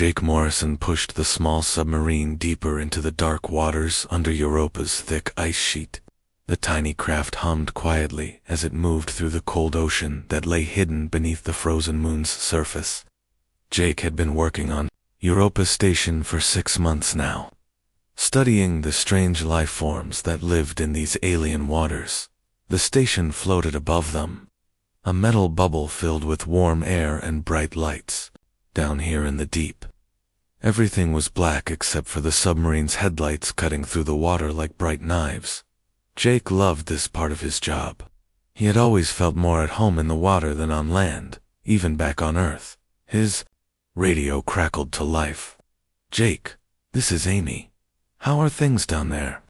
Jake Morrison pushed the small submarine deeper into the dark waters under Europa's thick ice sheet. The tiny craft hummed quietly as it moved through the cold ocean that lay hidden beneath the frozen moon's surface. Jake had been working on Europa Station for 6 months now, studying the strange life forms that lived in these alien waters. The station floated above them, a metal bubble filled with warm air and bright lights. Down here in the deep, everything was black except for the submarine's headlights cutting through the water like bright knives. Jake loved this part of his job. He had always felt more at home in the water than on land, even back on Earth. His radio crackled to life. "Jake, this is Amy. How are things down there?"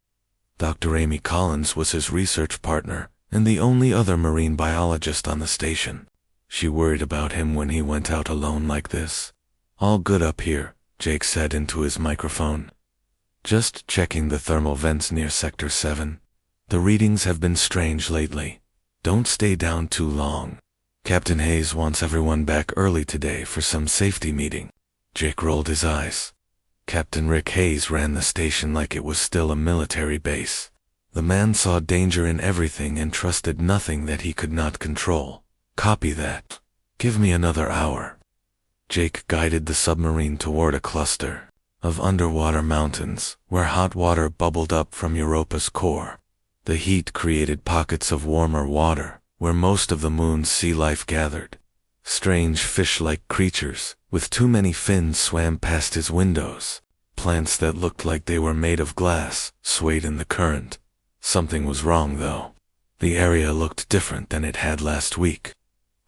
Dr. Amy Collins was his research partner and the only other marine biologist on the station. She worried about him when he went out alone like this. "All good up here," Jake said into his microphone. "Just checking the thermal vents near Sector 7. The readings have been strange lately. Don't stay down too long. Captain Hayes wants everyone back early today for some safety meeting." Jake rolled his eyes. Captain Rick Hayes ran the station like it was still a military base. The man saw danger in everything and trusted nothing that he could not control. "Copy that. Give me another hour." Jake guided the submarine toward a cluster of underwater mountains where hot water bubbled up from Europa's core. The heat created pockets of warmer water where most of the moon's sea life gathered. Strange fish-like creatures with too many fins swam past his windows. Plants that looked like they were made of glass swayed in the current. Something was wrong, though. The area looked different than it had last week.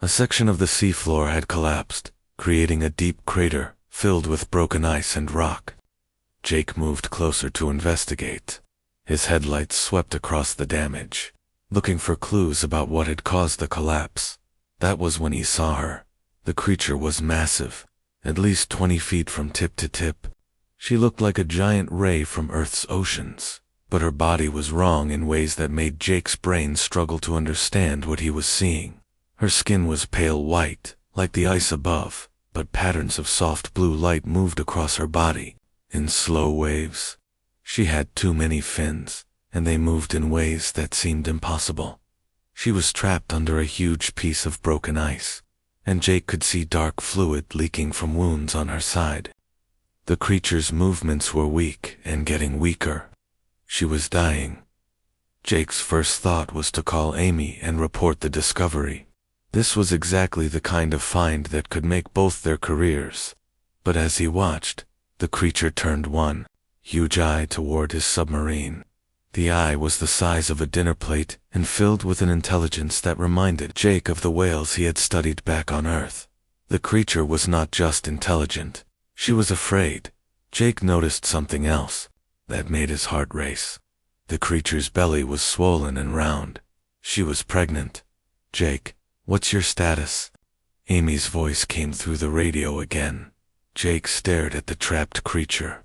A section of the seafloor had collapsed, creating a deep crater filled with broken ice and rock. Jake moved closer to investigate. His headlights swept across the damage, looking for clues about what had caused the collapse. That was when he saw her. The creature was massive, at least 20 feet from tip to tip. She looked like a giant ray from Earth's oceans, but her body was wrong in ways that made Jake's brain struggle to understand what he was seeing. Her skin was pale white, like the ice above, but patterns of soft blue light moved across her body, in slow waves. She had too many fins, and they moved in ways that seemed impossible. She was trapped under a huge piece of broken ice, and Jake could see dark fluid leaking from wounds on her side. The creature's movements were weak and getting weaker. She was dying. Jake's first thought was to call Amy and report the discovery. This was exactly the kind of find that could make both their careers. But as he watched, the creature turned one huge eye toward his submarine. The eye was the size of a dinner plate and filled with an intelligence that reminded Jake of the whales he had studied back on Earth. The creature was not just intelligent. She was afraid. Jake noticed something else that made his heart race. The creature's belly was swollen and round. She was pregnant. "Jake, what's your status?" Amy's voice came through the radio again. Jake stared at the trapped creature.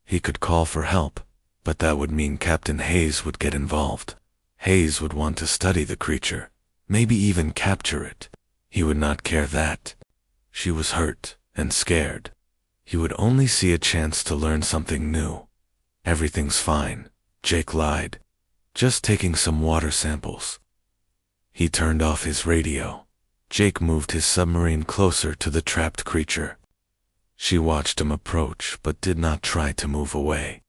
He could call for help, but that would mean Captain Hayes would get involved. Hayes would want to study the creature, maybe even capture it. He would not care that. She was hurt and scared. He would only see a chance to learn something new. "Everything's fine," Jake lied. "Just taking some water samples." He turned off his radio. Jake moved his submarine closer to the trapped creature. She watched him approach but did not try to move away.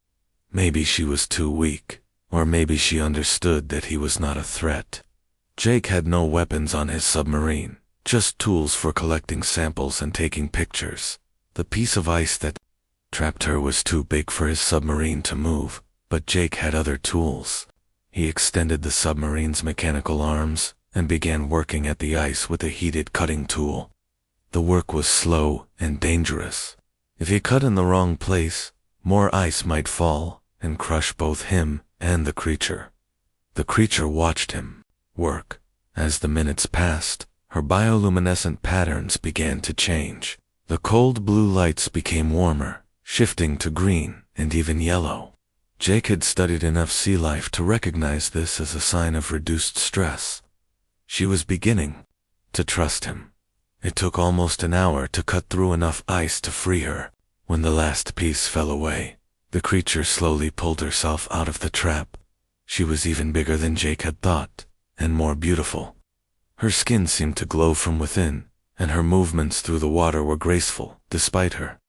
Maybe she was too weak, or maybe she understood that he was not a threat. Jake had no weapons on his submarine, just tools for collecting samples and taking pictures. The piece of ice that trapped her was too big for his submarine to move, but Jake had other tools. He extended the submarine's mechanical arms and began working at the ice with a heated cutting tool. The work was slow and dangerous. If he cut in the wrong place, more ice might fall and crush both him and the creature. The creature watched him work. As the minutes passed, her bioluminescent patterns began to change. The cold blue lights became warmer, shifting to green and even yellow. Jake had studied enough sea life to recognize this as a sign of reduced stress. She was beginning to trust him. It took almost an hour to cut through enough ice to free her. When the last piece fell away, the creature slowly pulled herself out of the trap. She was even bigger than Jake had thought, and more beautiful. Her skin seemed to glow from within, and her movements through the water were graceful, despite her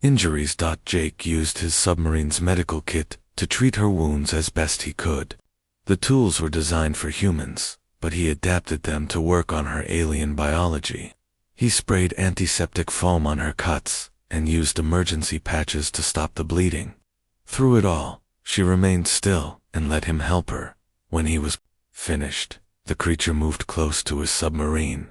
injuries. Jake used his submarine's medical kit to treat her wounds as best he could. The tools were designed for humans, but he adapted them to work on her alien biology. He sprayed antiseptic foam on her cuts, and used emergency patches to stop the bleeding. Through it all, she remained still and let him help her. When he was finished, the creature moved close to his submarine.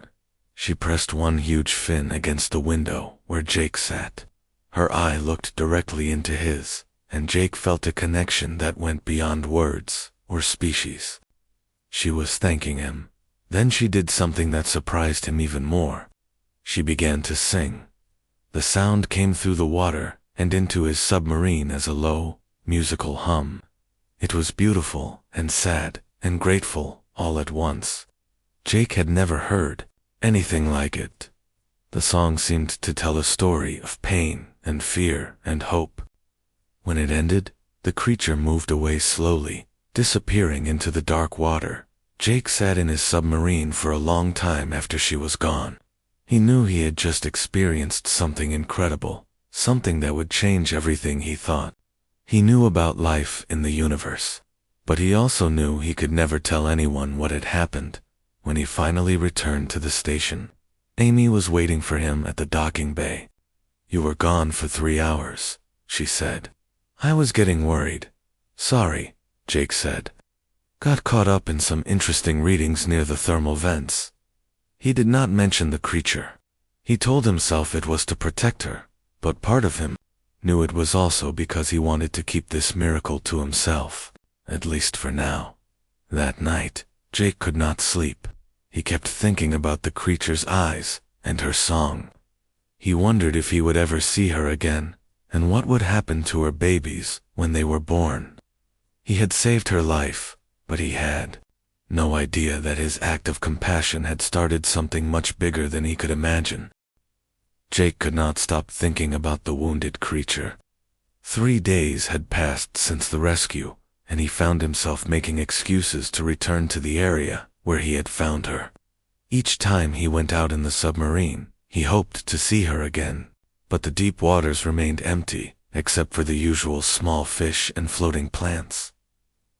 She pressed one huge fin against the window where Jake sat. Her eye looked directly into his, and Jake felt a connection that went beyond words or species. She was thanking him. Then she did something that surprised him even more. She began to sing. The sound came through the water and into his submarine as a low, musical hum. It was beautiful and sad and grateful all at once. Jake had never heard anything like it. The song seemed to tell a story of pain and fear and hope. When it ended, the creature moved away slowly, disappearing into the dark water. Jake sat in his submarine for a long time after she was gone. He knew he had just experienced something incredible, something that would change everything he thought. He knew about life in the universe, but he also knew he could never tell anyone what had happened. When he finally returned to the station, Amy was waiting for him at the docking bay. "You were gone for 3 hours," she said. "I was getting worried." "Sorry," Jake said. "Got caught up in some interesting readings near the thermal vents." He did not mention the creature. He told himself it was to protect her, but part of him knew it was also because he wanted to keep this miracle to himself, at least for now. That night, Jake could not sleep. He kept thinking about the creature's eyes and her song. He wondered if he would ever see her again, and what would happen to her babies when they were born. He had saved her life, but he had no idea that his act of compassion had started something much bigger than he could imagine. Jake could not stop thinking about the wounded creature. 3 days had passed since the rescue, and he found himself making excuses to return to the area where he had found her. Each time he went out in the submarine, he hoped to see her again, but the deep waters remained empty, except for the usual small fish and floating plants.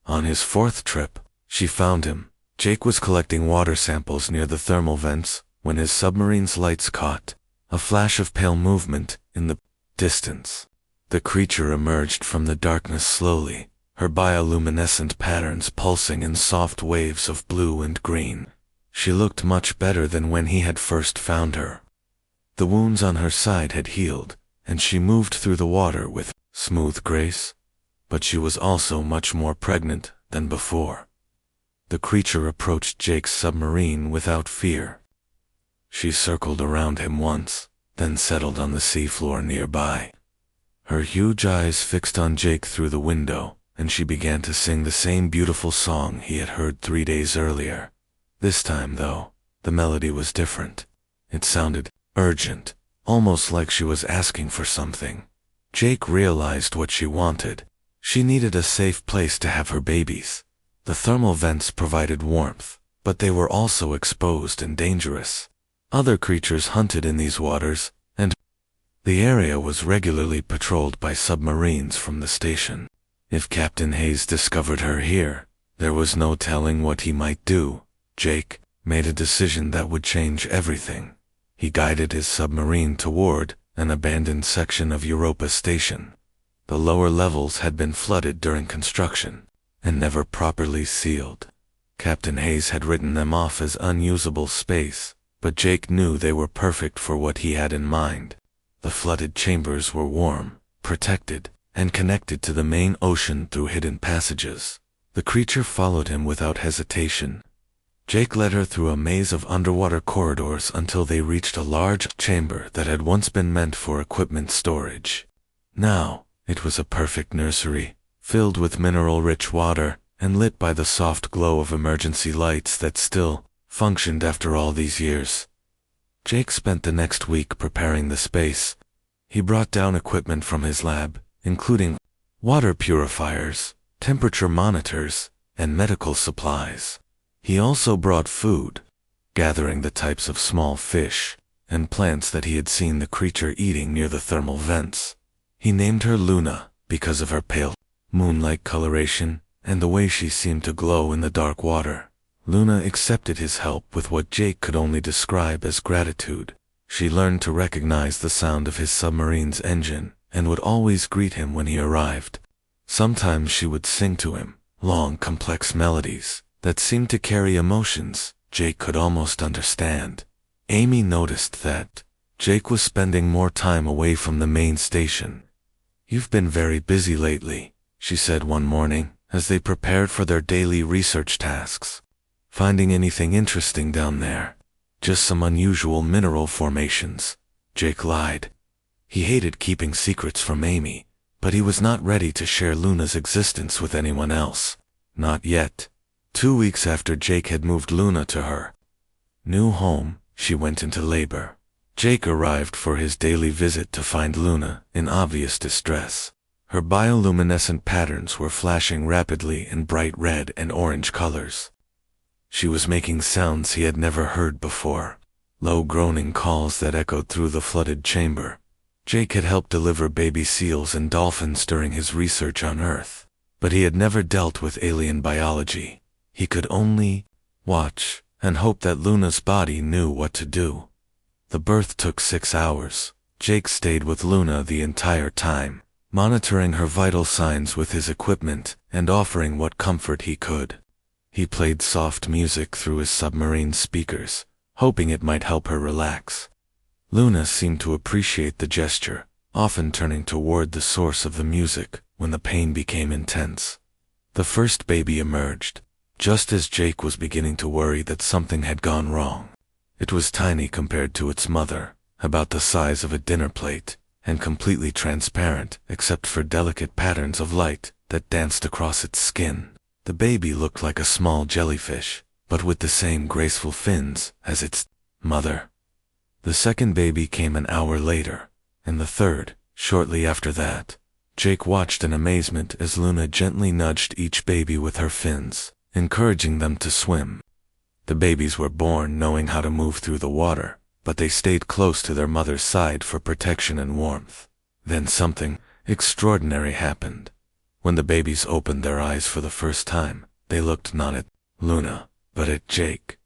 On his 4th trip, she found him. Jake was collecting water samples near the thermal vents when his submarine's lights caught a flash of pale movement in the distance. The creature emerged from the darkness slowly, her bioluminescent patterns pulsing in soft waves of blue and green. She looked much better than when he had first found her. The wounds on her side had healed, and she moved through the water with smooth grace, but she was also much more pregnant than before. The creature approached Jake's submarine without fear. She circled around him once, then settled on the seafloor nearby. Her huge eyes fixed on Jake through the window, and she began to sing the same beautiful song he had heard 3 days earlier. This time, though, the melody was different. It sounded urgent, almost like she was asking for something. Jake realized what she wanted. She needed a safe place to have her babies. The thermal vents provided warmth, but they were also exposed and dangerous. Other creatures hunted in these waters, and the area was regularly patrolled by submarines from the station. If Captain Hayes discovered her here, there was no telling what he might do. Jake made a decision that would change everything. He guided his submarine toward an abandoned section of Europa Station. The lower levels had been flooded during construction and never properly sealed. Captain Hayes had written them off as unusable space, but Jake knew they were perfect for what he had in mind. The flooded chambers were warm, protected, and connected to the main ocean through hidden passages. The creature followed him without hesitation. Jake led her through a maze of underwater corridors until they reached a large chamber that had once been meant for equipment storage. Now, it was a perfect nursery, filled with mineral-rich water and lit by the soft glow of emergency lights that still functioned after all these years. Jake spent the next week preparing the space. He brought down equipment from his lab, including water purifiers, temperature monitors, and medical supplies. He also brought food, gathering the types of small fish and plants that he had seen the creature eating near the thermal vents. He named her Luna because of her pale, moon-like coloration and the way she seemed to glow in the dark water. Luna accepted his help with what Jake could only describe as gratitude. She learned to recognize the sound of his submarine's engine and would always greet him when he arrived. Sometimes she would sing to him long, complex melodies that seemed to carry emotions Jake could almost understand. Amy noticed that Jake was spending more time away from the main station. "You've been very busy lately," she said one morning as they prepared for their daily research tasks. "Finding anything interesting down there?" "Just some unusual mineral formations," Jake lied. He hated keeping secrets from Amy, but he was not ready to share Luna's existence with anyone else. Not yet. 2 weeks after Jake had moved Luna to her new home, she went into labor. Jake arrived for his daily visit to find Luna in obvious distress. Her bioluminescent patterns were flashing rapidly in bright red and orange colors. She was making sounds he had never heard before, low groaning calls that echoed through the flooded chamber. Jake had helped deliver baby seals and dolphins during his research on Earth, but he had never dealt with alien biology. He could only watch and hope that Luna's body knew what to do. The birth took 6 hours. Jake stayed with Luna the entire time, monitoring her vital signs with his equipment and offering what comfort he could. He played soft music through his submarine speakers, hoping it might help her relax. Luna seemed to appreciate the gesture, often turning toward the source of the music when the pain became intense. The first baby emerged, just as Jake was beginning to worry that something had gone wrong. It was tiny compared to its mother, about the size of a dinner plate, and completely transparent except for delicate patterns of light that danced across its skin. The baby looked like a small jellyfish, but with the same graceful fins as its mother. The second baby came an hour later, and the third, shortly after that. Jake watched in amazement as Luna gently nudged each baby with her fins, encouraging them to swim. The babies were born knowing how to move through the water, but they stayed close to their mother's side for protection and warmth. Then something extraordinary happened. When the babies opened their eyes for the first time, they looked not at Luna, but at Jake.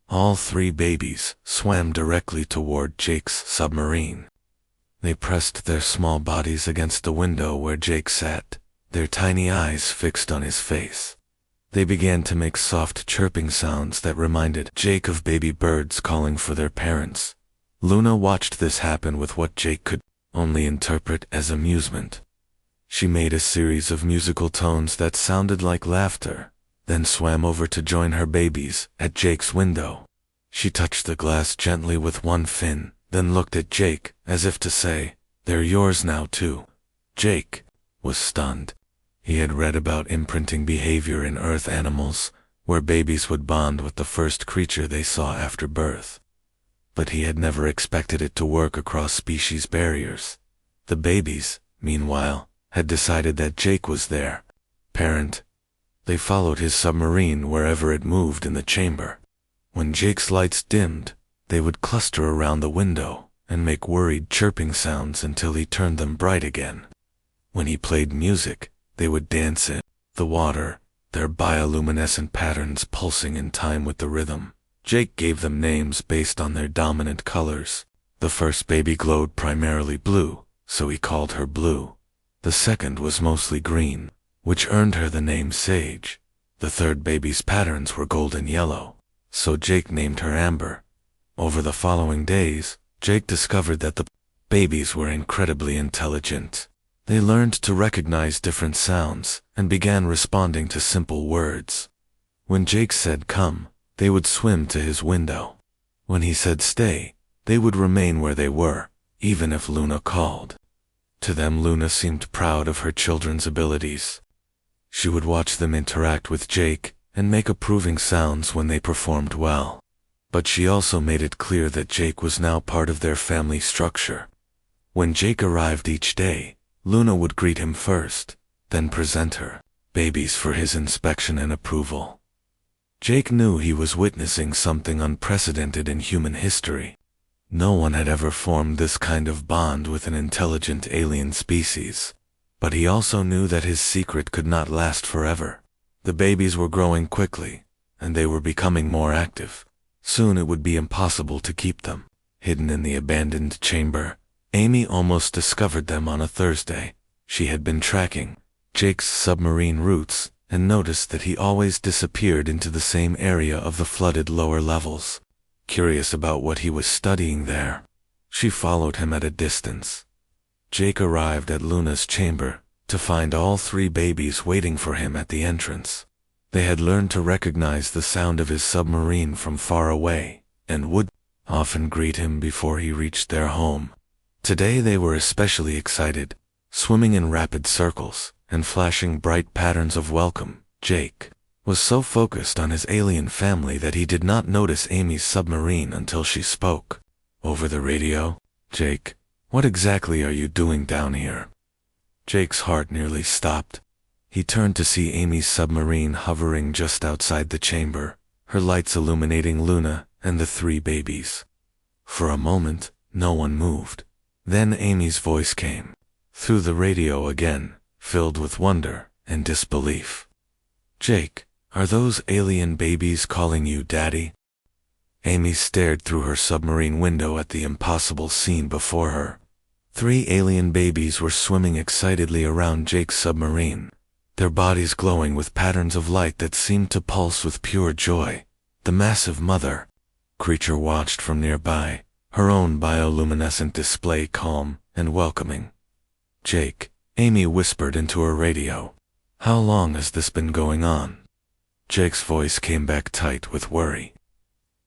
All 3 babies swam directly toward Jake's submarine. They pressed their small bodies against the window where Jake sat, their tiny eyes fixed on his face. They began to make soft chirping sounds that reminded Jake of baby birds calling for their parents. Luna watched this happen with what Jake could only interpret as amusement. She made a series of musical tones that sounded like laughter, then swam over to join her babies at Jake's window. She touched the glass gently with one fin, then looked at Jake as if to say, "They're yours now too." Jake was stunned. He had read about imprinting behavior in Earth animals, where babies would bond with the first creature they saw after birth. But he had never expected it to work across species barriers. The babies, meanwhile, had decided that Jake was their parent. They followed his submarine wherever it moved in the chamber. When Jake's lights dimmed, they would cluster around the window and make worried chirping sounds until he turned them bright again. When he played music, they would dance in the water, their bioluminescent patterns pulsing in time with the rhythm. Jake gave them names based on their dominant colors. The first baby glowed primarily blue, so he called her Blue. The second was mostly green, which earned her the name Sage. The third baby's patterns were golden yellow, so Jake named her Amber. Over the following days, Jake discovered that the babies were incredibly intelligent. They learned to recognize different sounds and began responding to simple words. When Jake said come, they would swim to his window. When he said stay, they would remain where they were, even if Luna called. To them, Luna seemed proud of her children's abilities. She would watch them interact with Jake and make approving sounds when they performed well. But she also made it clear that Jake was now part of their family structure. When Jake arrived each day, Luna would greet him first, then present her babies for his inspection and approval. Jake knew he was witnessing something unprecedented in human history. No one had ever formed this kind of bond with an intelligent alien species. But he also knew that his secret could not last forever. The babies were growing quickly, and they were becoming more active. Soon it would be impossible to keep them hidden in the abandoned chamber. Amy almost discovered them on a Thursday. She had been tracking Jake's submarine routes and noticed that he always disappeared into the same area of the flooded lower levels. Curious about what he was studying there, she followed him at a distance. Jake arrived at Luna's chamber to find all 3 babies waiting for him at the entrance. They had learned to recognize the sound of his submarine from far away and would often greet him before he reached their home. Today they were especially excited, swimming in rapid circles and flashing bright patterns of welcome. Jake was so focused on his alien family that he did not notice Amy's submarine until she spoke over the radio. "Jake, what exactly are you doing down here?" Jake's heart nearly stopped. He turned to see Amy's submarine hovering just outside the chamber, her lights illuminating Luna and the 3 babies. For a moment, no one moved. Then Amy's voice came through the radio again, filled with wonder and disbelief. "Jake, are those alien babies calling you Daddy?" Amy stared through her submarine window at the impossible scene before her. 3 alien babies were swimming excitedly around Jake's submarine, their bodies glowing with patterns of light that seemed to pulse with pure joy. The massive mother creature watched from nearby, her own bioluminescent display calm and welcoming. "Jake," Amy whispered into her radio, "how long has this been going on?" Jake's voice came back tight with worry.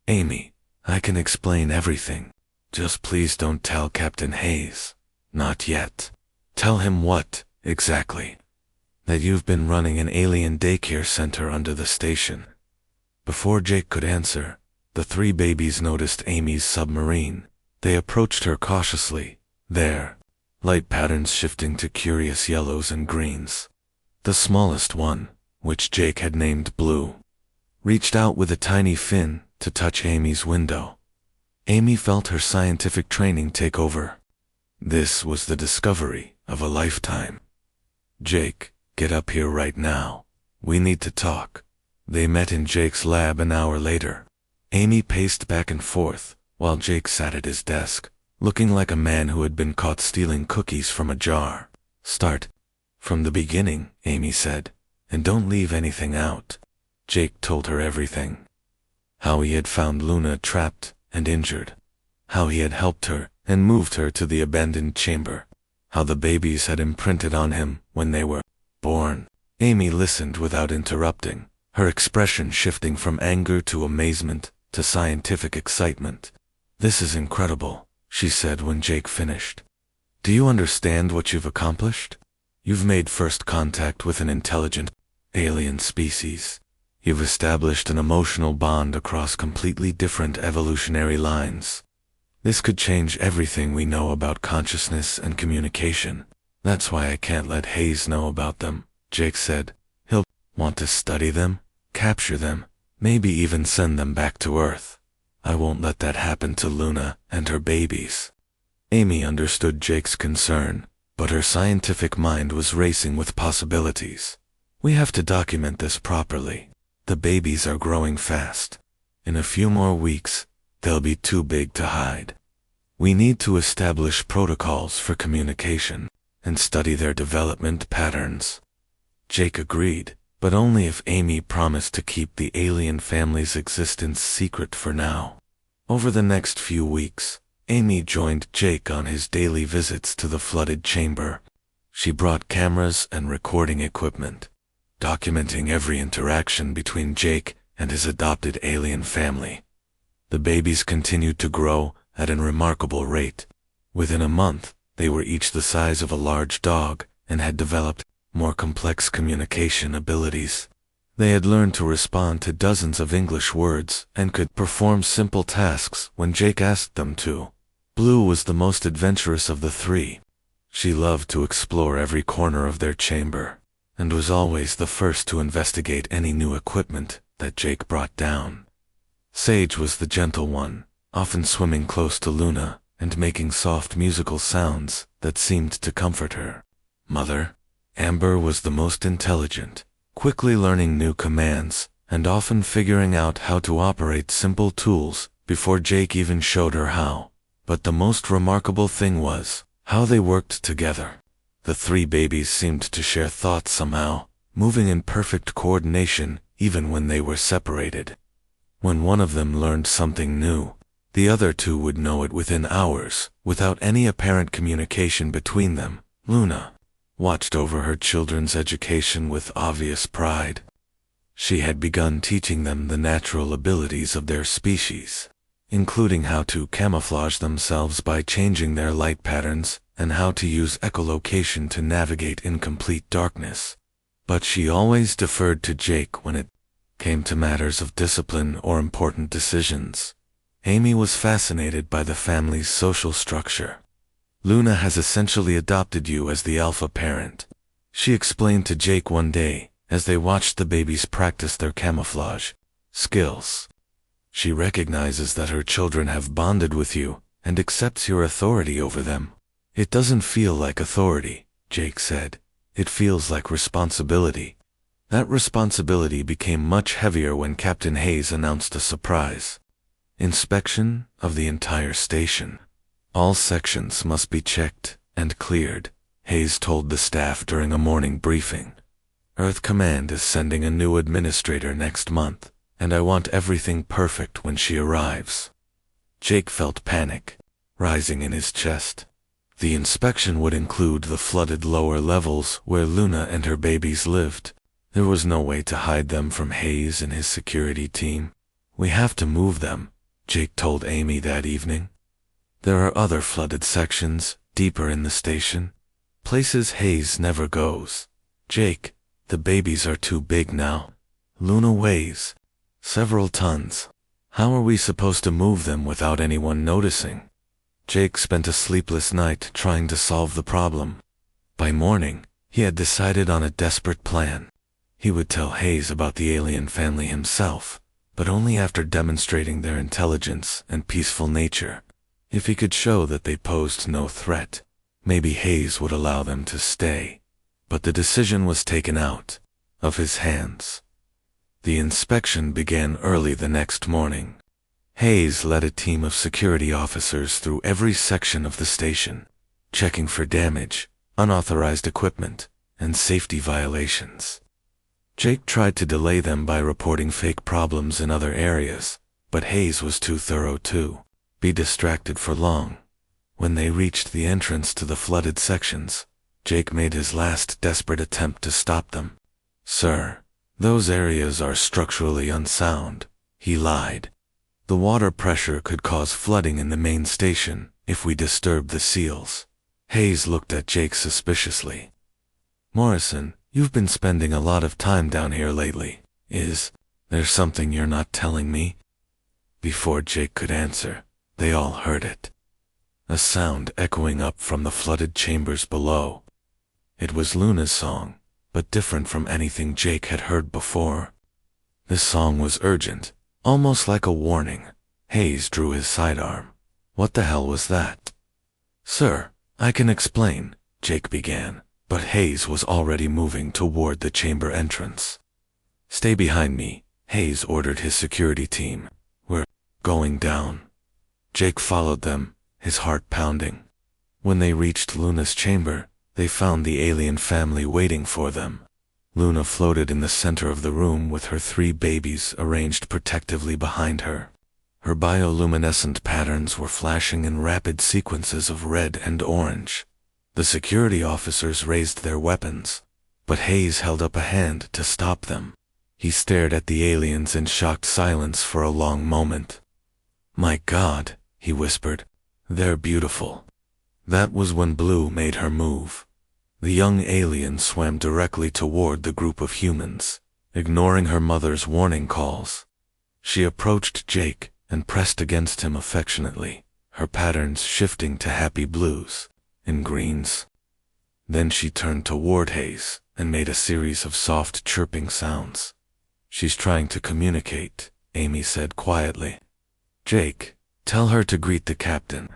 "Amy, I can explain everything. Just please don't tell Captain Hayes." "Not yet." "Tell him what, exactly?" "That you've been running an alien daycare center under the station." Before Jake could answer, the 3 babies noticed Amy's submarine. They approached her cautiously, their light patterns shifting to curious yellows and greens. The smallest one, which Jake had named Blue, reached out with a tiny fin to touch Amy's window. Amy felt her scientific training take over. This was the discovery of a lifetime. "Jake, get up here right now. We need to talk." They met in Jake's lab an hour later. Amy paced back and forth, while Jake sat at his desk, looking like a man who had been caught stealing cookies from a jar. "Start from the beginning," Amy said, "and don't leave anything out." Jake told her everything. How he had found Luna trapped and injured. How he had helped her and moved her to the abandoned chamber. How the babies had imprinted on him when they were born. Amy listened without interrupting, her expression shifting from anger to amazement to scientific excitement. "This is incredible," she said when Jake finished. "Do you understand what you've accomplished? You've made first contact with an intelligent alien species. You've established an emotional bond across completely different evolutionary lines. This could change everything we know about consciousness and communication. That's why I can't let Hayes know about them," Jake said. "He'll want to study them, capture them, maybe even send them back to Earth. I won't let that happen to Luna and her babies." Amy understood Jake's concern, but her scientific mind was racing with possibilities. "We have to document this properly. The babies are growing fast. In a few more weeks, they'll be too big to hide. We need to establish protocols for communication and study their development patterns." Jake agreed, but only if Amy promised to keep the alien family's existence secret for now. Over the next few weeks, Amy joined Jake on his daily visits to the flooded chamber. She brought cameras and recording equipment, documenting every interaction between Jake and his adopted alien family. The babies continued to grow at a remarkable rate. Within a month, they were each the size of a large dog and had developed more complex communication abilities. They had learned to respond to dozens of English words and could perform simple tasks when Jake asked them to. Blue was the most adventurous of the three. She loved to explore every corner of their chamber, and was always the first to investigate any new equipment that Jake brought down. Sage was the gentle one, often swimming close to Luna and making soft musical sounds that seemed to comfort her. Mother, Amber, was the most intelligent, quickly learning new commands and often figuring out how to operate simple tools before Jake even showed her how. But the most remarkable thing was how they worked together. The three babies seemed to share thoughts somehow, moving in perfect coordination even when they were separated. When one of them learned something new, the other two would know it within hours, without any apparent communication between them. Luna watched over her children's education with obvious pride. She had begun teaching them the natural abilities of their species, including how to camouflage themselves by changing their light patterns and how to use echolocation to navigate in complete darkness. But she always deferred to Jake when it came to matters of discipline or important decisions. Amy was fascinated by the family's social structure. Luna has essentially adopted you as the alpha parent, she explained to Jake one day as they watched the babies practice their camouflage skills. She recognizes that her children have bonded with you and accepts your authority over them. It doesn't feel like authority, Jake said. It feels like responsibility. That responsibility became much heavier when Captain Hayes announced a surprise inspection of the entire station. All sections must be checked and cleared, Hayes told the staff during a morning briefing. Earth Command is sending a new administrator next month, and I want everything perfect when she arrives. Jake felt panic rising in his chest. The inspection would include the flooded lower levels where Luna and her babies lived. There was no way to hide them from Hayes and his security team. We have to move them, Jake told Amy that evening. There are other flooded sections, deeper in the station. Places Hayes never goes. Jake, the babies are too big now. Luna weighs several tons. How are we supposed to move them without anyone noticing? Jake spent a sleepless night trying to solve the problem. By morning, he had decided on a desperate plan. He would tell Hayes about the alien family himself, but only after demonstrating their intelligence and peaceful nature. If he could show that they posed no threat, maybe Hayes would allow them to stay. But the decision was taken out of his hands. The inspection began early the next morning. Hayes led a team of security officers through every section of the station, checking for damage, unauthorized equipment, and safety violations. Jake tried to delay them by reporting fake problems in other areas, but Hayes was too thorough to be distracted for long. When they reached the entrance to the flooded sections, Jake made his last desperate attempt to stop them. "Sir, those areas are structurally unsound," he lied. "The water pressure could cause flooding in the main station if we disturb the seals." Hayes looked at Jake suspiciously. "Morrison, you've been spending a lot of time down here lately. Is there something you're not telling me?" Before Jake could answer, they all heard it. A sound echoing up from the flooded chambers below. It was Luna's song, but different from anything Jake had heard before. This song was urgent, almost like a warning. Hayes drew his sidearm. What the hell was that? "Sir, I can explain," Jake began, but Hayes was already moving toward the chamber entrance. "Stay behind me," Hayes ordered his security team. "We're going down." Jake followed them, his heart pounding. When they reached Luna's chamber, they found the alien family waiting for them. Luna floated in the center of the room with her 3 babies arranged protectively behind her. Her bioluminescent patterns were flashing in rapid sequences of red and orange. The security officers raised their weapons, but Hayes held up a hand to stop them. He stared at the aliens in shocked silence for a long moment. "My God," he whispered, "they're beautiful." That was when Blue made her move. The young alien swam directly toward the group of humans, ignoring her mother's warning calls. She approached Jake and pressed against him affectionately, her patterns shifting to happy blues and greens. Then she turned toward Hayes and made a series of soft chirping sounds. "She's trying to communicate," Amy said quietly. "Jake, tell her to greet the captain."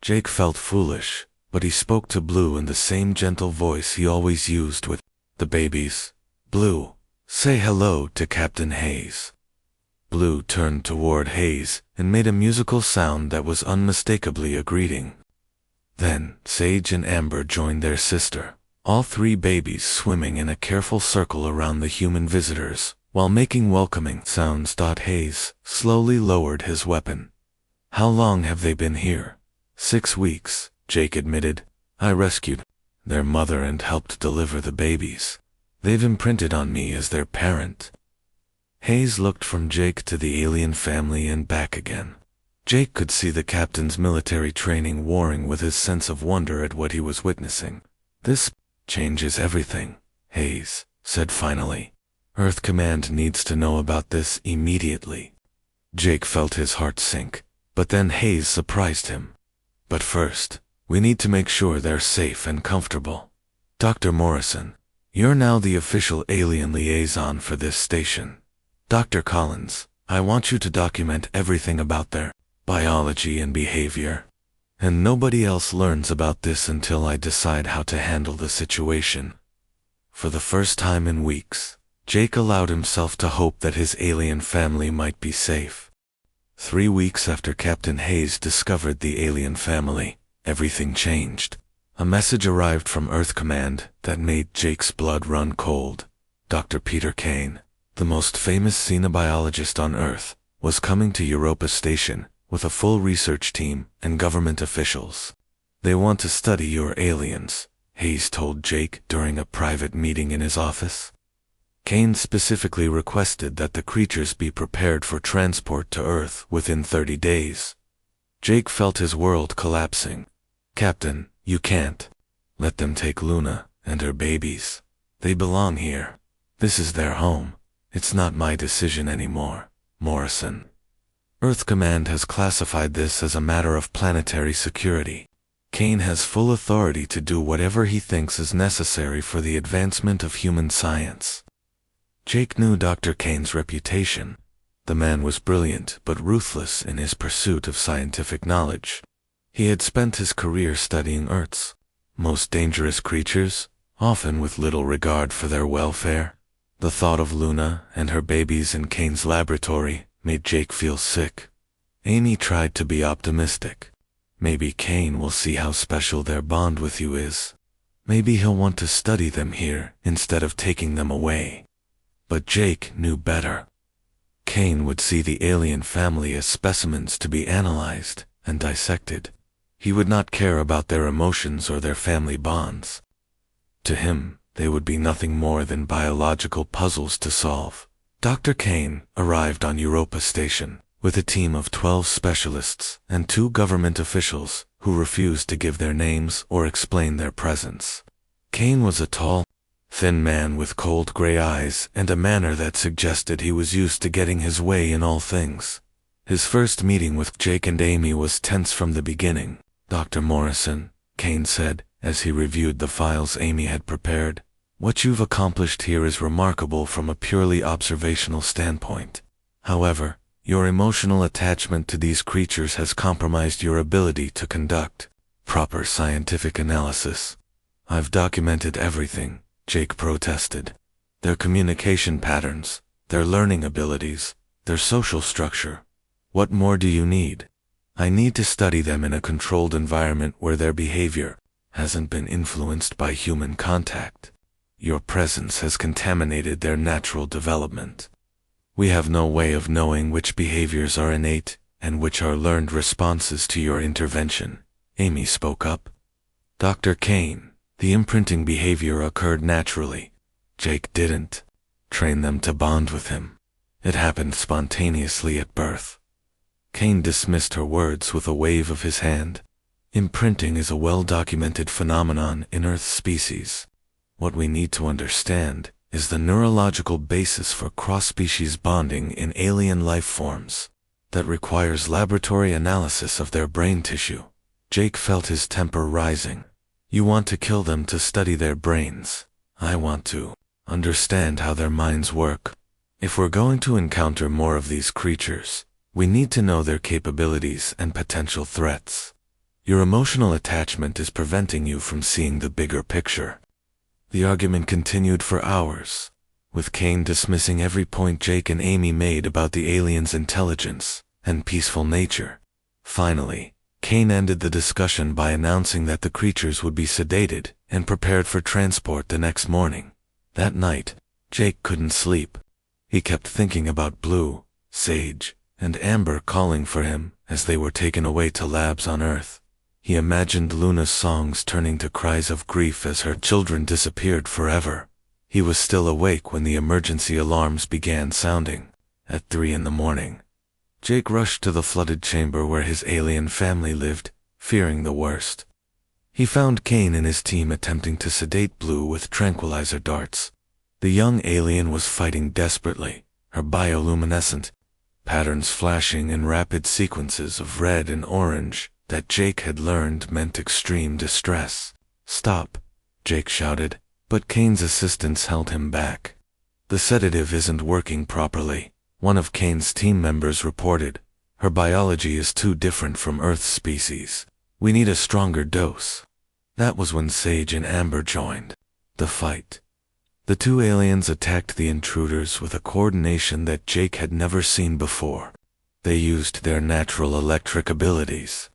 Jake felt foolish, but he spoke to Blue in the same gentle voice he always used with the babies. "Blue, say hello to Captain Hayes." Blue turned toward Hayes and made a musical sound that was unmistakably a greeting. Then Sage and Amber joined their sister, all three babies swimming in a careful circle around the human visitors, while making welcoming sounds. Hayes slowly lowered his weapon. "How long have they been here?" "6 weeks, Jake admitted. "I rescued their mother and helped deliver the babies. They've imprinted on me as their parent." Hayes looked from Jake to the alien family and back again. Jake could see the captain's military training warring with his sense of wonder at what he was witnessing. "This changes everything," Hayes said finally. "Earth Command needs to know about this immediately." Jake felt his heart sink, but then Hayes surprised him. "But first, we need to make sure they're safe and comfortable. Dr. Morrison, you're now the official alien liaison for this station. Dr. Collins, I want you to document everything about their biology and behavior. And nobody else learns about this until I decide how to handle the situation." For the first time in weeks, Jake allowed himself to hope that his alien family might be safe. 3 weeks after Captain Hayes discovered the alien family, everything changed. A message arrived from Earth Command that made Jake's blood run cold. Dr. Peter Kane, the most famous xenobiologist on Earth, was coming to Europa Station with a full research team and government officials. "They want to study your aliens," Hayes told Jake during a private meeting in his office. Kane specifically requested that the creatures be prepared for transport to Earth within 30 days. Jake felt his world collapsing. "Captain, you can't. Let them take Luna and her babies. They belong here. This is their home. It's not my decision anymore, Morrison." Earth Command has classified this as a matter of planetary security. Kane has full authority to do whatever he thinks is necessary for the advancement of human science. Jake knew Dr. Kane's reputation. The man was brilliant but ruthless in his pursuit of scientific knowledge. He had spent his career studying Earth's most dangerous creatures, often with little regard for their welfare. The thought of Luna and her babies in Kane's laboratory made Jake feel sick. Amy tried to be optimistic. "Maybe Kane will see how special their bond with you is. Maybe he'll want to study them here instead of taking them away." But Jake knew better. Kane would see the alien family as specimens to be analyzed and dissected. He would not care about their emotions or their family bonds. To him, they would be nothing more than biological puzzles to solve. Dr. Kane arrived on Europa Station with a team of 12 specialists and 2 government officials who refused to give their names or explain their presence. Kane was a tall, thin man with cold gray eyes and a manner that suggested he was used to getting his way in all things. His first meeting with Jake and Amy was tense from the beginning. "Dr. Morrison," Kane said, as he reviewed the files Amy had prepared, "what you've accomplished here is remarkable from a purely observational standpoint. However, your emotional attachment to these creatures has compromised your ability to conduct proper scientific analysis." "I've documented everything," Jake protested. "Their communication patterns, their learning abilities, their social structure. What more do you need? I need to study them in a controlled environment where their behavior hasn't been influenced by human contact. Your presence has contaminated their natural development. We have no way of knowing which behaviors are innate and which are learned responses to your intervention," Amy spoke up. "Dr. Kane, the imprinting behavior occurred naturally. Jake didn't train them to bond with him. It happened spontaneously at birth." Kane dismissed her words with a wave of his hand. "Imprinting is a well-documented phenomenon in Earth species. What we need to understand is the neurological basis for cross-species bonding in alien life forms. that requires laboratory analysis of their brain tissue. Jake felt his temper rising. You want to kill them to study their brains. I want to understand how their minds work. If we're going to encounter more of these creatures, we need to know their capabilities and potential threats. Your emotional attachment is preventing you from seeing the bigger picture. The argument continued for hours, with Kane dismissing every point Jake and Amy made about the aliens' intelligence and peaceful nature. Finally, Kane ended the discussion by announcing that the creatures would be sedated and prepared for transport the next morning. That night, Jake couldn't sleep. He kept thinking about Blue, Sage, and Amber calling for him as they were taken away to labs on Earth. He imagined Luna's songs turning to cries of grief as her children disappeared forever. He was still awake when the emergency alarms began sounding. At 3 in the morning, Jake rushed to the flooded chamber where his alien family lived, fearing the worst. He found Kane and his team attempting to sedate Blue with tranquilizer darts. The young alien was fighting desperately, her bioluminescent patterns flashing in rapid sequences of red and orange that Jake had learned meant extreme distress. "Stop," Jake shouted, but Kane's assistants held him back. "The sedative isn't working properly," one of Kane's team members reported. "Her biology is too different from Earth's species. We need a stronger dose." That was when Sage and Amber joined the fight. The two aliens attacked the intruders with a coordination that Jake had never seen before. They used their natural electric abilities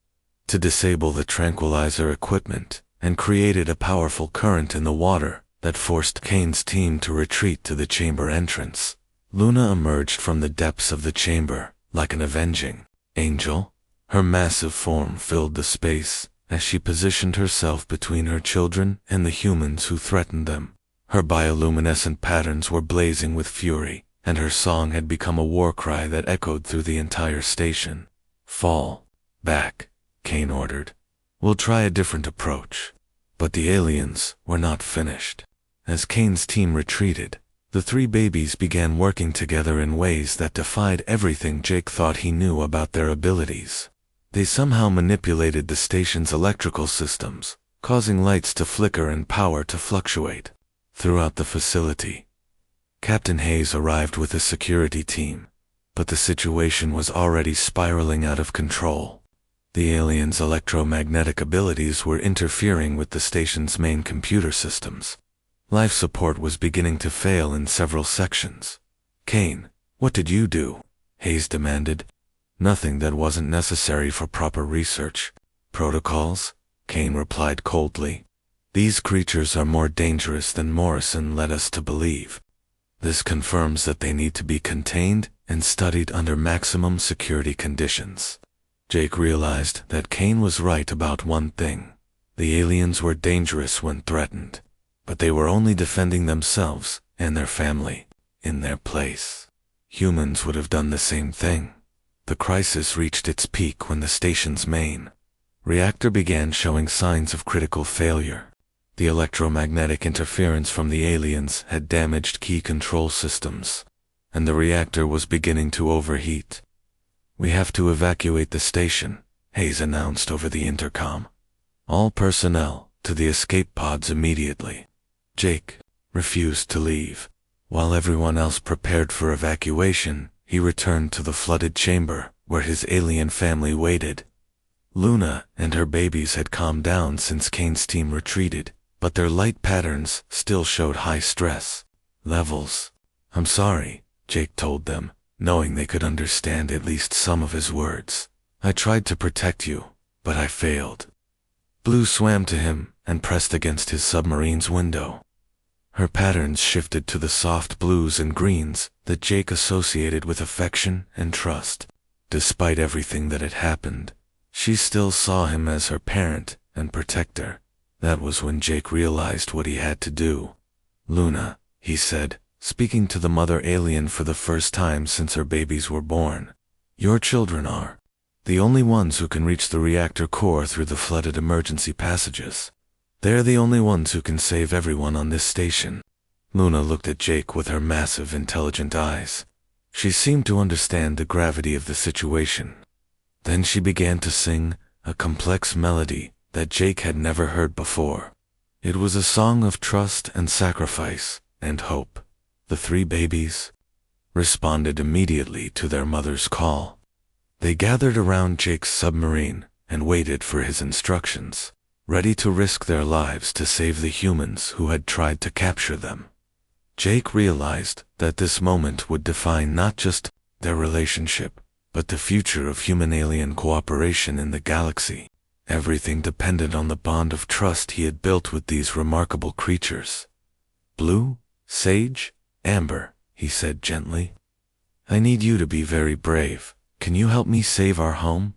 to disable the tranquilizer equipment and created a powerful current in the water that forced Kane's team to retreat to the chamber entrance. Luna emerged from the depths of the chamber like an avenging angel. Her massive form filled the space as she positioned herself between her children and the humans who threatened them. Her bioluminescent patterns were blazing with fury, and her song had become a war cry that echoed through the entire station. "Fall back," Kane ordered. "We'll try a different approach." But the aliens were not finished. As Kane's team retreated, the three babies began working together in ways that defied everything Jake thought he knew about their abilities. They somehow manipulated the station's electrical systems, causing lights to flicker and power to fluctuate throughout the facility. Captain Hayes arrived with a security team, but the situation was already spiraling out of control. The aliens' electromagnetic abilities were interfering with the station's main computer systems. Life support was beginning to fail in several sections. "Kane, what did you do?" Hayes demanded. "Nothing that wasn't necessary for proper research. Protocols?" Kane replied coldly. "These creatures are more dangerous than Morrison led us to believe. This confirms that they need to be contained and studied under maximum security conditions." Jake realized that Kane was right about one thing. The aliens were dangerous when threatened, but they were only defending themselves and their family. In their place, humans would have done the same thing. The crisis reached its peak when the station's main reactor began showing signs of critical failure. The electromagnetic interference from the aliens had damaged key control systems, and the reactor was beginning to overheat. "We have to evacuate the station," Hayes announced over the intercom. "All personnel to the escape pods immediately." Jake refused to leave. While everyone else prepared for evacuation, he returned to the flooded chamber where his alien family waited. Luna and her babies had calmed down since Kane's team retreated, but their light patterns still showed high stress levels. "I'm sorry," Jake told them, knowing they could understand at least some of his words. "I tried to protect you, but I failed." Blue swam to him and pressed against his submarine's window. Her patterns shifted to the soft blues and greens that Jake associated with affection and trust. Despite everything that had happened, she still saw him as her parent and protector. That was when Jake realized what he had to do. "Luna," he said, speaking to the mother alien for the first time since her babies were born. "Your children are the only ones who can reach the reactor core through the flooded emergency passages. They're the only ones who can save everyone on this station." Luna looked at Jake with her massive, intelligent eyes. She seemed to understand the gravity of the situation. Then she began to sing a complex melody that Jake had never heard before. It was a song of trust and sacrifice and hope. The three babies responded immediately to their mother's call. They gathered around Jake's submarine and waited for his instructions, ready to risk their lives to save the humans who had tried to capture them. Jake realized that this moment would define not just their relationship, but the future of human-alien cooperation in the galaxy. Everything depended on the bond of trust he had built with these remarkable creatures. "Blue, Sage, Amber," he said gently. "I need you to be very brave. Can you help me save our home?"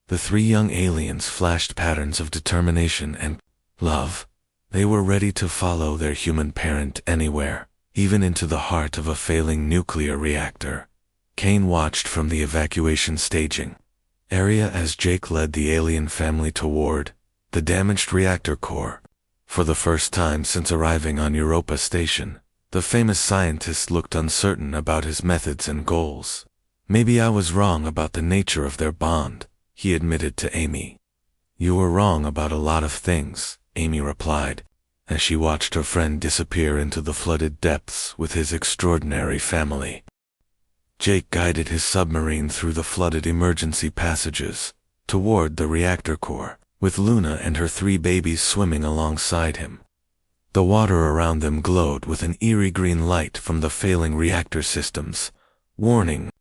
The three young aliens flashed patterns of determination and love. They were ready to follow their human parent anywhere, even into the heart of a failing nuclear reactor. Kane watched from the evacuation staging area as Jake led the alien family toward the damaged reactor core. For the first time since arriving on Europa Station, the famous scientist looked uncertain about his methods and goals. "Maybe I was wrong about the nature of their bond," he admitted to Amy. "You were wrong about a lot of things," Amy replied, as she watched her friend disappear into the flooded depths with his extraordinary family. Jake guided his submarine through the flooded emergency passages toward the reactor core, with Luna and her three babies swimming alongside him. The water around them glowed with an eerie green light from the failing reactor systems. Warning!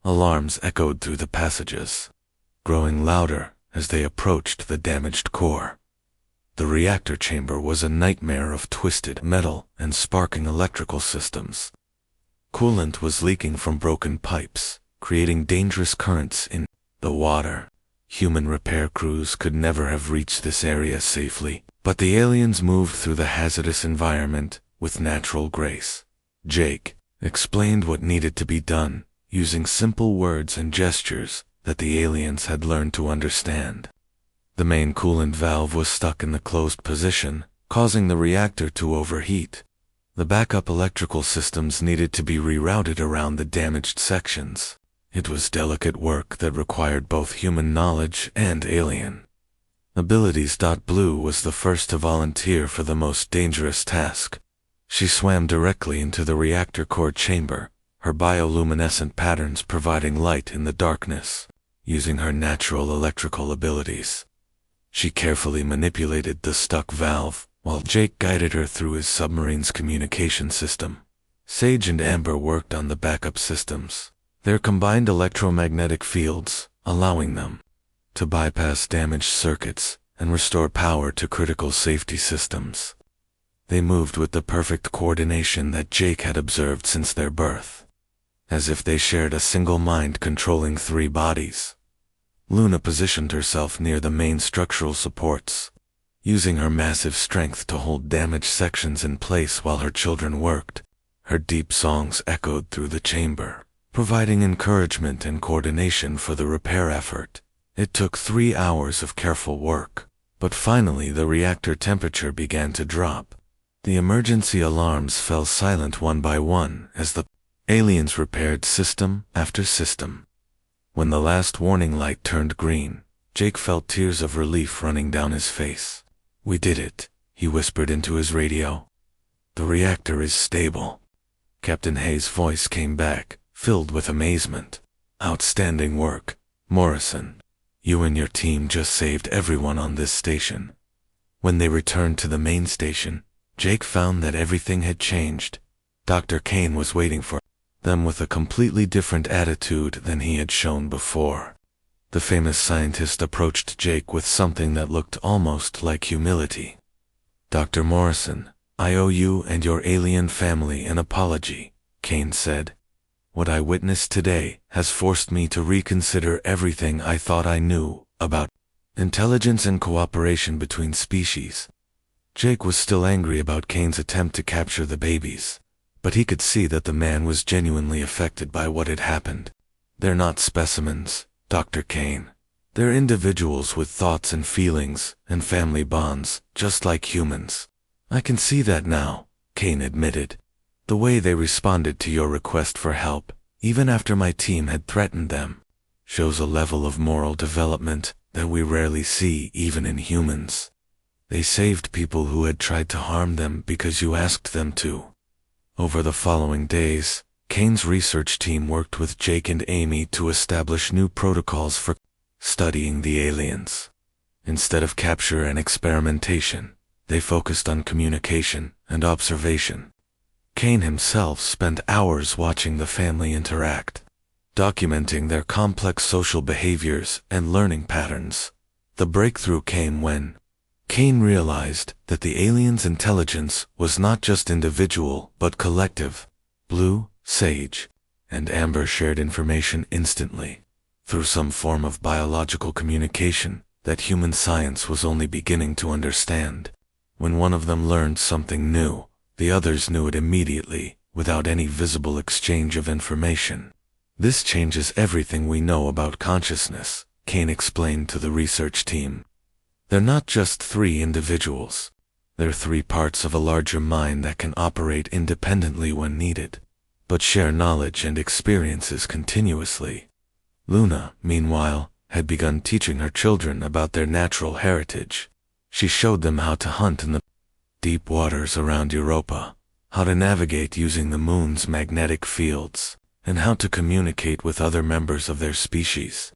Alarms echoed through the passages, growing louder as they approached the damaged core. The reactor chamber was a nightmare of twisted metal and sparking electrical systems. Coolant was leaking from broken pipes, creating dangerous currents in the water. Human repair crews could never have reached this area safely, but the aliens moved through the hazardous environment with natural grace. Jake explained what needed to be done, using simple words and gestures that the aliens had learned to understand. The main coolant valve was stuck in the closed position, causing the reactor to overheat. The backup electrical systems needed to be rerouted around the damaged sections. It was delicate work that required both human knowledge and alien abilities. Blue was the first to volunteer for the most dangerous task. She swam directly into the reactor core chamber, her bioluminescent patterns providing light in the darkness. Using her natural electrical abilities, she carefully manipulated the stuck valve, while Jake guided her through his submarine's communication system. Sage and Amber worked on the backup systems, their combined electromagnetic fields allowing them to bypass damaged circuits and restore power to critical safety systems. They moved with the perfect coordination that Jake had observed since their birth, as if they shared a single mind controlling three bodies. Luna positioned herself near the main structural supports, using her massive strength to hold damaged sections in place while her children worked. Her deep songs echoed through the chamber, providing encouragement and coordination for the repair effort. It took 3 hours of careful work, but finally the reactor temperature began to drop. The emergency alarms fell silent one by one as the aliens repaired system after system. When the last warning light turned green, Jake felt tears of relief running down his face. "We did it," he whispered into his radio. "The reactor is stable." Captain Hayes' voice came back, filled with amazement. "Outstanding work, Morrison. You and your team just saved everyone on this station." When they returned to the main station, Jake found that everything had changed. Dr. Kane was waiting for them with a completely different attitude than he had shown before. The famous scientist approached Jake with something that looked almost like humility. "Dr. Morrison, I owe you and your alien family an apology," Kane said. "What I witnessed today has forced me to reconsider everything I thought I knew about intelligence and cooperation between species." Jake was still angry about Kane's attempt to capture the babies, but he could see that the man was genuinely affected by what had happened. "They're not specimens, Dr. Kane. They're individuals with thoughts and feelings and family bonds, just like humans." "I can see that now," Kane admitted. "The way they responded to your request for help, even after my team had threatened them. Shows a level of moral development that we rarely see even in humans. They saved people who had tried to harm them because you asked them to. Over the following days, Kane's research team worked with Jake and Amy to establish new protocols for studying the aliens. Instead of capture and experimentation, they focused on communication and observation. Kane himself spent hours watching the family interact, documenting their complex social behaviors and learning patterns. The breakthrough came when Kane realized that the aliens' intelligence was not just individual but collective. Blue, Sage, and Amber shared information instantly, through some form of biological communication that human science was only beginning to understand. When one of them learned something new, the others knew it immediately, without any visible exchange of information. This changes everything we know about consciousness, Kane explained to the research team. They're not just three individuals. They're three parts of a larger mind that can operate independently when needed, but share knowledge and experiences continuously. Luna, meanwhile, had begun teaching her children about their natural heritage. She showed them how to hunt in the deep waters around Europa, how to navigate using the moon's magnetic fields, and how to communicate with other members of their species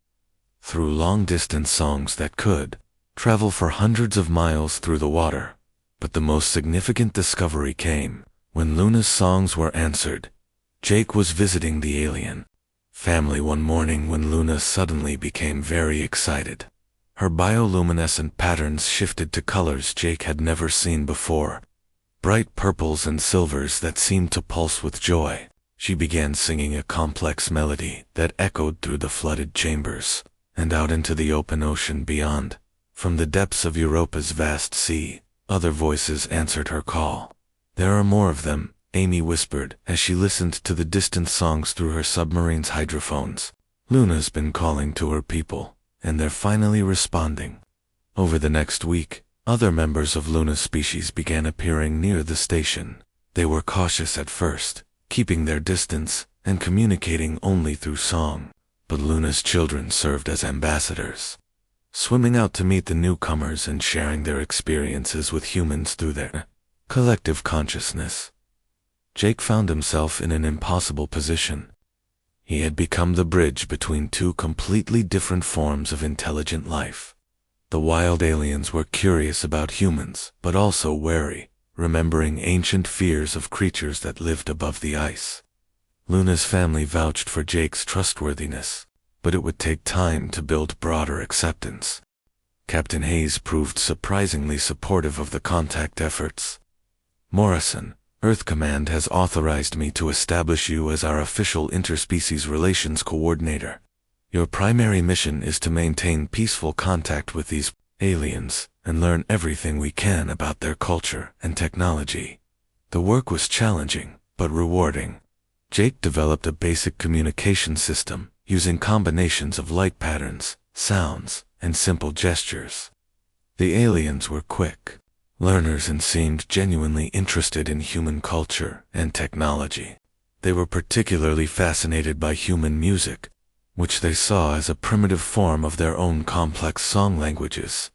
through long-distance songs that could travel for hundreds of miles through the water. But the most significant discovery came when Luna's songs were answered. Jake was visiting the alien family one morning when Luna suddenly became very excited. Her bioluminescent patterns shifted to colors Jake had never seen before, bright purples and silvers that seemed to pulse with joy. She began singing a complex melody that echoed through the flooded chambers and out into the open ocean beyond. From the depths of Europa's vast sea, other voices answered her call. "There are more of them," Amy whispered as she listened to the distant songs through her submarine's hydrophones. "Luna's been calling to her people, and they're finally responding." Over the next week, other members of Luna's species began appearing near the station. They were cautious at first, keeping their distance and communicating only through song, but Luna's children served as ambassadors, swimming out to meet the newcomers and sharing their experiences with humans through their collective consciousness. Jake found himself in an impossible position. He had become the bridge between two completely different forms of intelligent life. The wild aliens were curious about humans, but also wary, remembering ancient fears of creatures that lived above the ice. Luna's family vouched for Jake's trustworthiness, but it would take time to build broader acceptance. Captain Hayes proved surprisingly supportive of the contact efforts. "Morrison, Earth Command has authorized me to establish you as our official interspecies relations coordinator. Your primary mission is to maintain peaceful contact with these aliens and learn everything we can about their culture and technology." The work was challenging, but rewarding. Jake developed a basic communication system using combinations of light patterns, sounds, and simple gestures. The aliens were quick learners and seemed genuinely interested in human culture and technology. They were particularly fascinated by human music, which they saw as a primitive form of their own complex song languages.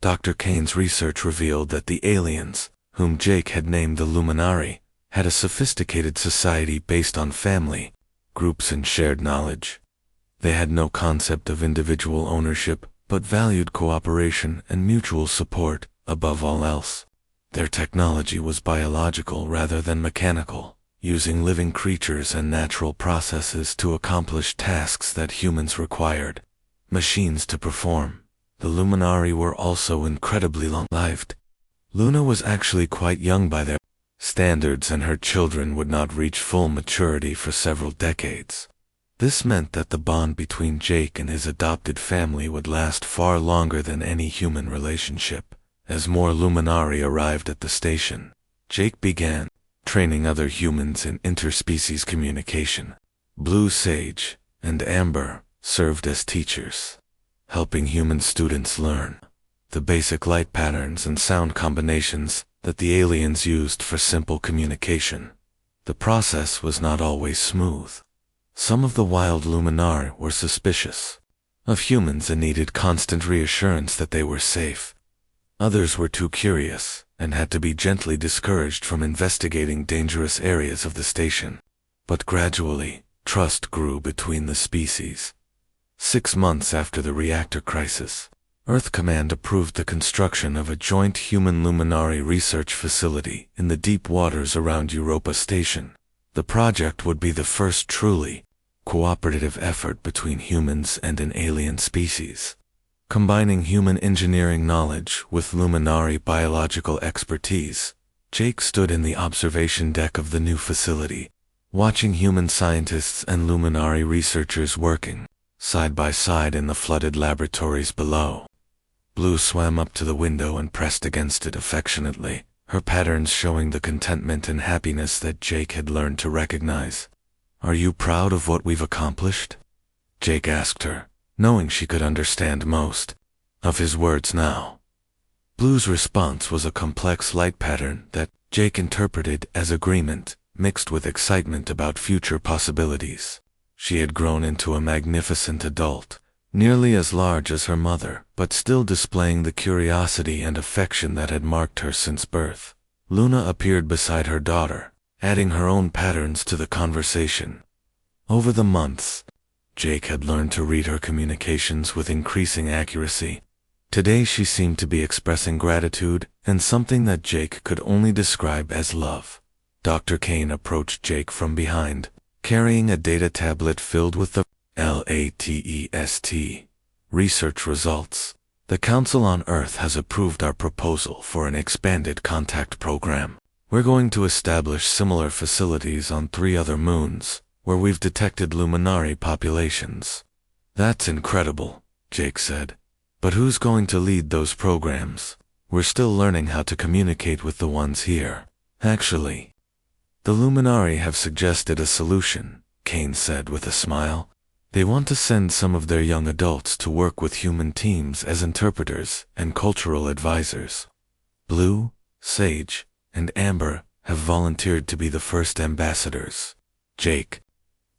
Dr. Kane's research revealed that the aliens, whom Jake had named the Luminari, had a sophisticated society based on family, groups, and shared knowledge. They had no concept of individual ownership, but valued cooperation and mutual support above all else. Their technology was biological rather than mechanical, using living creatures and natural processes to accomplish tasks that humans required machines to perform. The Luminari were also incredibly long-lived. Luna was actually quite young by their standards, and her children would not reach full maturity for several decades. This meant that the bond between Jake and his adopted family would last far longer than any human relationship. As more Luminari arrived at the station, Jake began training other humans in interspecies communication. Blue, Sage, and Amber served as teachers, helping human students learn the basic light patterns and sound combinations that the aliens used for simple communication. The process was not always smooth. Some of the wild Luminari were suspicious of humans and needed constant reassurance that they were safe. Others were too curious and had to be gently discouraged from investigating dangerous areas of the station. But gradually, trust grew between the species. 6 months after the reactor crisis, Earth Command approved the construction of a joint human Luminari research facility in the deep waters around Europa Station. The project would be the first truly cooperative effort between humans and an alien species. Combining human engineering knowledge with Luminari biological expertise, Jake stood in the observation deck of the new facility, watching human scientists and Luminari researchers working side by side in the flooded laboratories below. Blue swam up to the window and pressed against it affectionately, her patterns showing the contentment and happiness that Jake had learned to recognize. "Are you proud of what we've accomplished?" Jake asked her, knowing she could understand most of his words now. Blue's response was a complex light pattern that Jake interpreted as agreement, mixed with excitement about future possibilities. She had grown into a magnificent adult, nearly as large as her mother, but still displaying the curiosity and affection that had marked her since birth. Luna appeared beside her daughter, adding her own patterns to the conversation. Over the months, Jake had learned to read her communications with increasing accuracy. Today she seemed to be expressing gratitude and something that Jake could only describe as love. Dr. Kane approached Jake from behind, carrying a data tablet filled with the latest research results. "The Council on Earth has approved our proposal for an expanded contact program. We're going to establish similar facilities on 3 other moons, where we've detected Luminari populations." "That's incredible," Jake said. "But who's going to lead those programs? We're still learning how to communicate with the ones here." "Actually, the Luminari have suggested a solution," Kane said with a smile. "They want to send some of their young adults to work with human teams as interpreters and cultural advisors. Blue, Sage, and Amber have volunteered to be the first ambassadors." Jake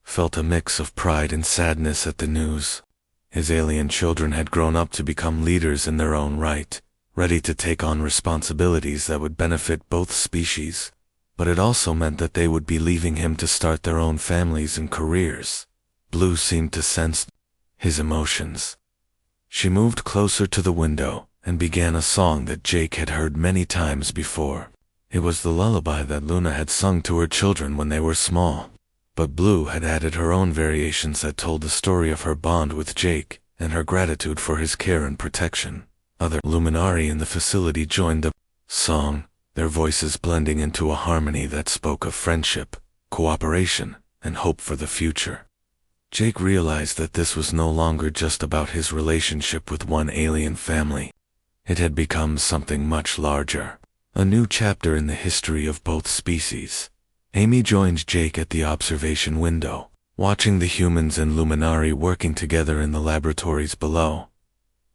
felt a mix of pride and sadness at the news. His alien children had grown up to become leaders in their own right, ready to take on responsibilities that would benefit both species. But it also meant that they would be leaving him to start their own families and careers. Blue seemed to sense his emotions. She moved closer to the window and began a song that Jake had heard many times before. It was the lullaby that Luna had sung to her children when they were small. But Blue had added her own variations that told the story of her bond with Jake and her gratitude for his care and protection. Other Luminari in the facility joined the song, their voices blending into a harmony that spoke of friendship, cooperation, and hope for the future. Jake realized that this was no longer just about his relationship with one alien family. It had become something much larger, a new chapter in the history of both species. Amy joined Jake at the observation window, watching the humans and Luminari working together in the laboratories below.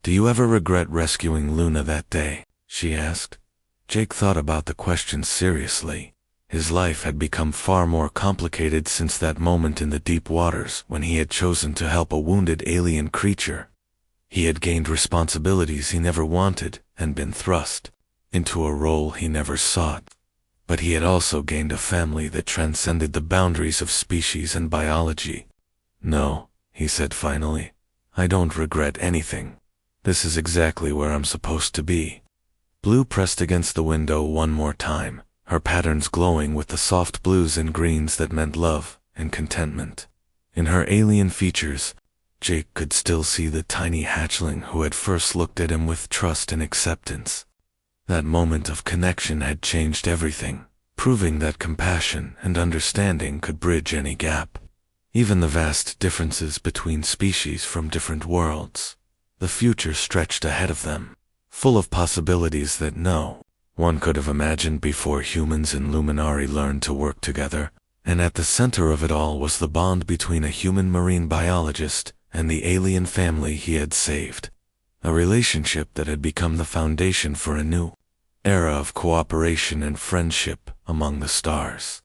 "Do you ever regret rescuing Luna that day?" she asked. Jake thought about the question seriously. His life had become far more complicated since that moment in the deep waters when he had chosen to help a wounded alien creature. He had gained responsibilities he never wanted and been thrust into a role he never sought. But he had also gained a family that transcended the boundaries of species and biology. "No," he said finally. "I don't regret anything. This is exactly where I'm supposed to be." Blue pressed against the window one more time, her patterns glowing with the soft blues and greens that meant love and contentment. In her alien features, Jake could still see the tiny hatchling who had first looked at him with trust and acceptance. That moment of connection had changed everything, proving that compassion and understanding could bridge any gap, even the vast differences between species from different worlds. The future stretched ahead of them, full of possibilities that no one could have imagined before humans and Luminari learned to work together, and at the center of it all was the bond between a human marine biologist and the alien family he had saved, a relationship that had become the foundation for a new era of cooperation and friendship among the stars.